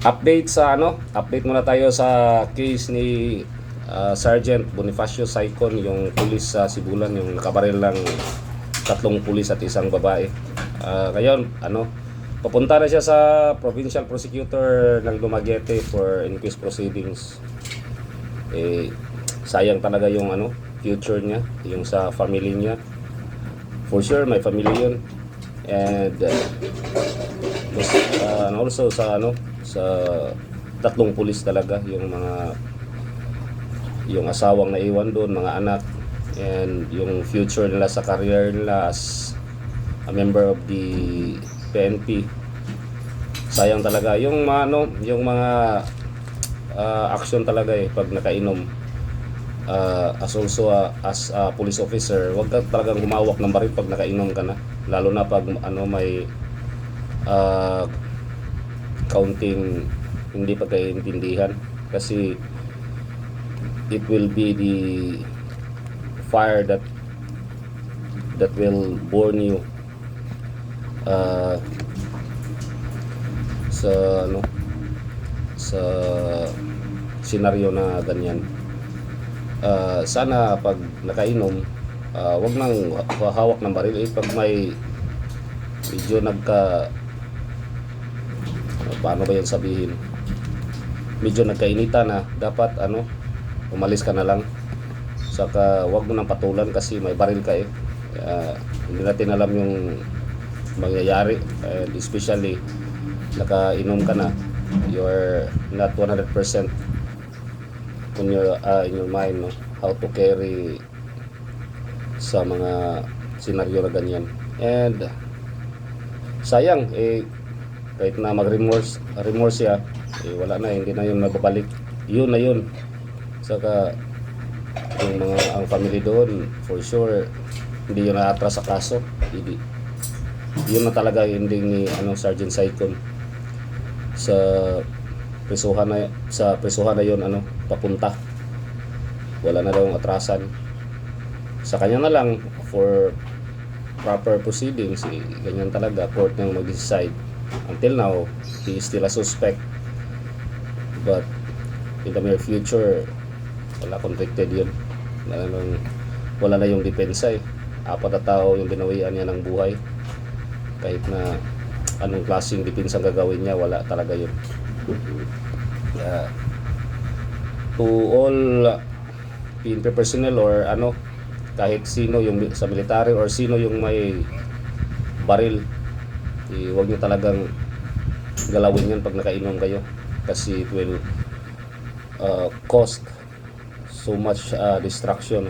Update muna tayo sa case ni Sergeant Bonifacio Saicon, yung pulis sa Sibulan, yung nakabaril ng 3 pulis at isang babae. Ngayon, papunta na siya sa Provincial Prosecutor ng Dumaguete for inquest proceedings. Sayang talaga yung future niya, yung sa family niya. For sure, may family yun. And also sa sa 3 pulis talaga, yung asawang naiwan doon, mga anak, and yung future nila sa career nila as a member of the PNP. Sayang talaga yung mga action talaga pag nakainom. As also as a police officer, wag ka talagang humawak ng baril pag nakainom ka na, lalo na pag may counting hindi pagkaintindihan, kasi it will be the fire that will burn you sa senaryo na ganyan. Sana pag nakainom, wag nang hawak ng baril. Pag may medyo paano ba yun sabihin, medyo nagkainita na, dapat umalis ka na lang. Saka wag mo nang patulan kasi may baril ka hindi natin alam yung mangyayari, and especially nakainom ka na, you're not 100% in your mind, how to carry sa mga senaryo na ganyan. And sayang kahit na remorse siya, wala na, hindi na yun mababalik. Yun na yun. Saka ang family doon, for sure hindi yun na-atras sa kaso. Yun na talaga yung ending ni Sergeant Saicon. Sa presuhan na yun papunta. Wala na daw atrasan. Sa kanya na lang for proper proceedings, ganyan talaga, court nang mag-decide. Until now, he is still a suspect, but in the near future, wala, convicted yun. Wala na yung depensa 4 na tao yung binawian niya ng buhay. Kahit na anong klaseng depensa ang gagawin niya, wala talaga yun. To all PNP personnel or kahit sino yung sa military or sino yung may baril, huwag nyo talagang galawin yan pag nakainom kayo, kasi it will cost so much distraction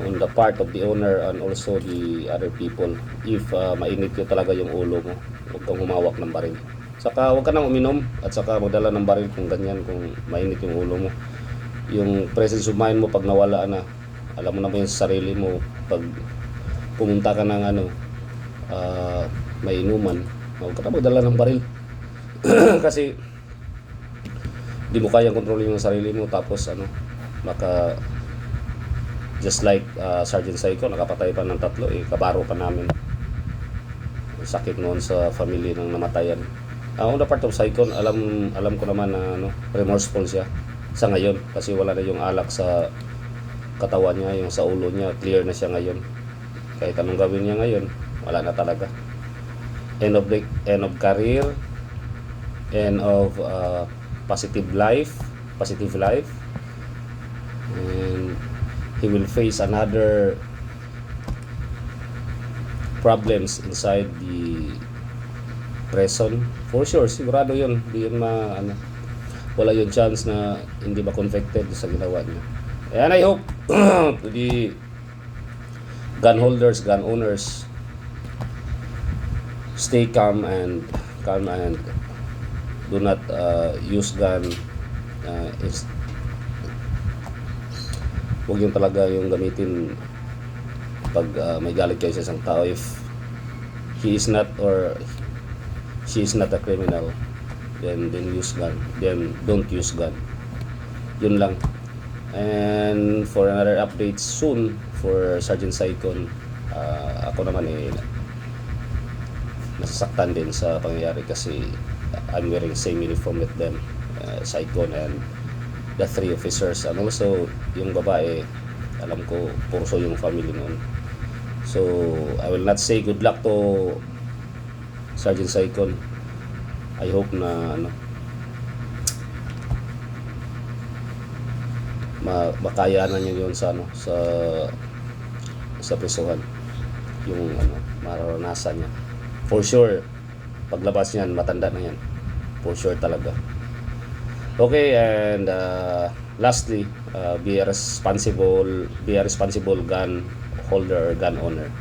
on the part of the owner and also the other people. If mainit yun talaga yung ulo mo, huwag kang humawak ng baril. Saka huwag ka nang uminom at saka magdala ng baril kung ganyan, kung mainit yung ulo mo. Yung presence of mind mo pag nawala na, alam mo naman yung sarili mo, pag pumunta ka ng may inuman, huwag ka na magdala ng baril. Kasi di mo kayang kontrolin yung sarili mo, tapos just like Sergeant Saicon, nakapatay pa ng 3, kabaro pa namin. Sakit noon sa family ng namatayan. On the part of Saicon, alam ko naman na remorseful siya sa ngayon, kasi wala na yung alak sa katawan niya, yung sa ulo niya, clear na siya ngayon. Kahit anong gawin niya ngayon, wala na talaga. End of career, end of positive life, and he will face another problems inside the prison. For sure, sigurado yun. Di yun wala yung chance na hindi ba convicted sa ginawa niya. And I hope to the gun holders, gun owners, stay calm and do not use gun. Huwag yung talaga yung gamitin pag may galit kayo sa isang tao. If he is not or she is not a criminal, then use gun. Then don't use gun. Yun lang. And for another update soon for Sergeant Saicon, ako naman nasasaktan din sa pangyayari kasi I'm wearing same uniform with them, Saicon and the 3 officers, and also yung babae, alam ko Purso yung family noon. So I will not say good luck to Sergeant Saicon. I hope na makayanan niyo yun sa sa prisuhan, yung mararanasan niya. For sure, paglabas niyan, matanda na yan. For sure talaga. Okay, and lastly, be a responsible gun holder or gun owner.